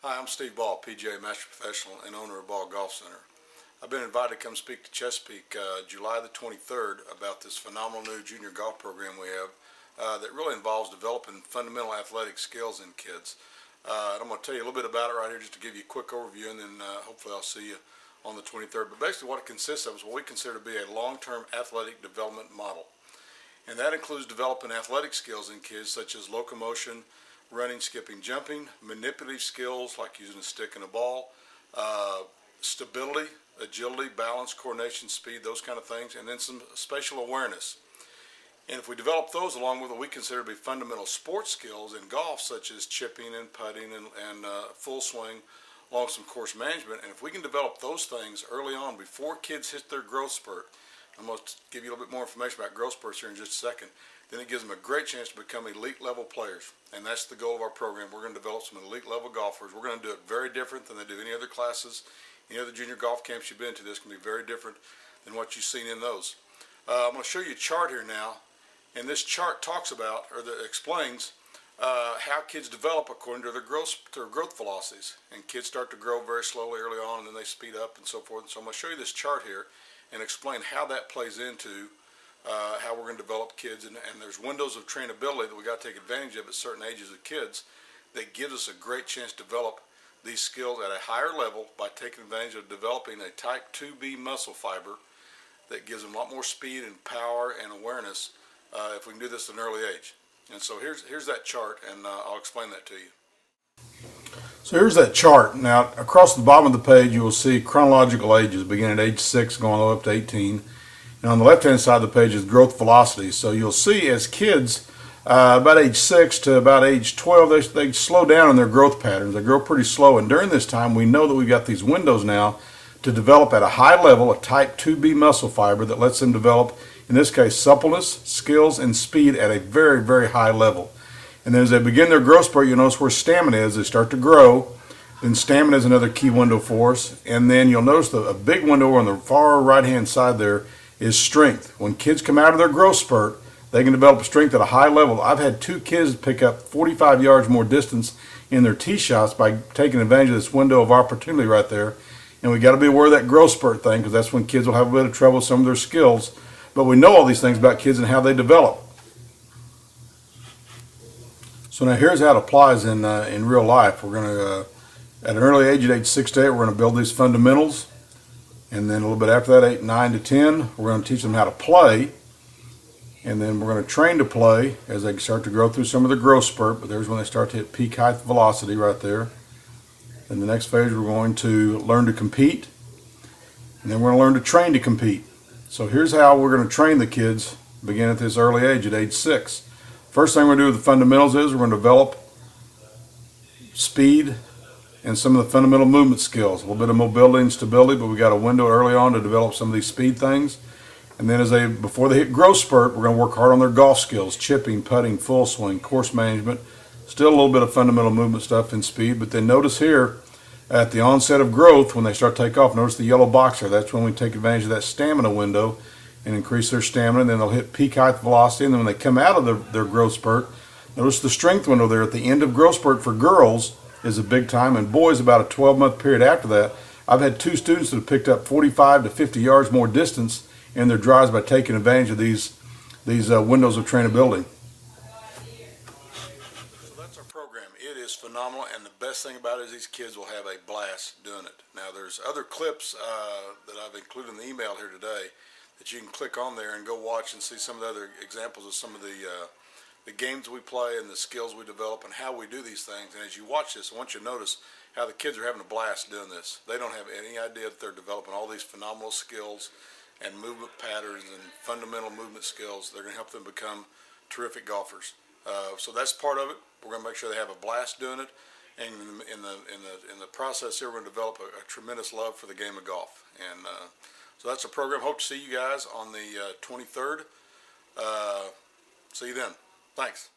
Hi, I'm Steve Ball, PGA Master Professional and owner of Ball Golf Center. I've been invited to come speak to Chesapeake July the 23rd about this phenomenal new junior golf program we have that really involves developing fundamental athletic skills in kids. And I'm going to tell you a little bit about it right here just to give you a quick overview, and then hopefully I'll see you on the 23rd. But basically what it consists of is what we consider to be a long-term athletic development model. And that includes developing athletic skills in kids such as locomotion, running, skipping, jumping, manipulative skills like using a stick and a ball, stability, agility, balance, coordination, speed, those kind of things, and then some spatial awareness. And if we develop those along with what we consider to be fundamental sports skills in golf, such as chipping and putting and full swing, along with some course management, and if we can develop those things early on before kids hit their growth spurt, I'm going to give you a little bit more information about growth spurts here in just a second, then it gives them a great chance to become elite level players. And that's the goal of our program. We're going to develop some elite level golfers. We're going to do it very different than they do any other classes. Any other junior golf camps you've been to, this can be very different than what you've seen in those. I'm going to show you a chart here now, and this chart talks about, or explains, how kids develop according to their growth velocities. And kids start to grow very slowly early on, and then they speed up and so forth. And so I'm going to show you this chart here and explain how that plays into how we're going to develop kids. And there's windows of trainability that we got to take advantage of at certain ages of kids that gives us a great chance to develop these skills at a higher level by taking advantage of developing a type 2B muscle fiber that gives them a lot more speed and power and awareness if we can do this at an early age. And so here's that chart, and I'll explain that to you. So here's that chart. Now across the bottom of the page you will see chronological ages beginning at age 6 going all the way up to 18. And on the left hand side of the page is growth velocity. So you'll see as kids about age 6 to about age 12 they slow down in their growth patterns. They grow pretty slow, and during this time we know that we've got these windows now to develop at a high level a type 2B muscle fiber that lets them develop, in this case, suppleness, skills, and speed at a very, very high level. And then as they begin their growth spurt, you'll notice where stamina is. They start to grow. Then stamina is another key window for us. And then you'll notice a big window on the far right-hand side there is strength. When kids come out of their growth spurt, they can develop strength at a high level. I've had 2 kids pick up 45 yards more distance in their tee shots by taking advantage of this window of opportunity right there. And we got to be aware of that growth spurt thing, because that's when kids will have a bit of trouble with some of their skills. But we know all these things about kids and how they develop. So now here's how it applies in real life. We're going to, at an early age, at age 6 to 8, we're going to build these fundamentals. And then a little bit after that, 8, 9 to 10, we're going to teach them how to play. And then we're going to train to play as they start to grow through some of the growth spurt. But there's when they start to hit peak height velocity right there. In the next phase, we're going to learn to compete. And then we're going to learn to train to compete. So here's how we're going to train the kids beginning at this early age, at age 6. First thing we're going to do with the fundamentals is we're going to develop speed and some of the fundamental movement skills. A little bit of mobility and stability, but we got a window early on to develop some of these speed things. And then before they hit growth spurt, we're going to work hard on their golf skills, chipping, putting, full swing, course management. Still a little bit of fundamental movement stuff and speed, but then notice here at the onset of growth, when they start to take off, notice the yellow box there. That's when we take advantage of that stamina window and increase their stamina. And then they'll hit peak height velocity. And then when they come out of their growth spurt, notice the strength window there at the end of growth spurt for girls is a big time, and boys about a 12-month period after that. I've had 2 students that have picked up 45 to 50 yards more distance in their drives by taking advantage of these windows of trainability. So that's our program. It is phenomenal, and the best thing about it is these kids will have a blast doing it. Now there's other clips that I've included in the email here today that you can click on there and go watch and see some of the other examples of some of the games we play and the skills we develop and how we do these things. And as you watch this, I want you to notice how the kids are having a blast doing this. They don't have any idea that they're developing all these phenomenal skills and movement patterns and fundamental movement skills. They're going to help them become terrific golfers. So that's part of it. We're going to make sure they have a blast doing it. And in the process here, we're going to develop a tremendous love for the game of golf. And so that's the program. Hope to see you guys on the 23rd. See you then. Thanks.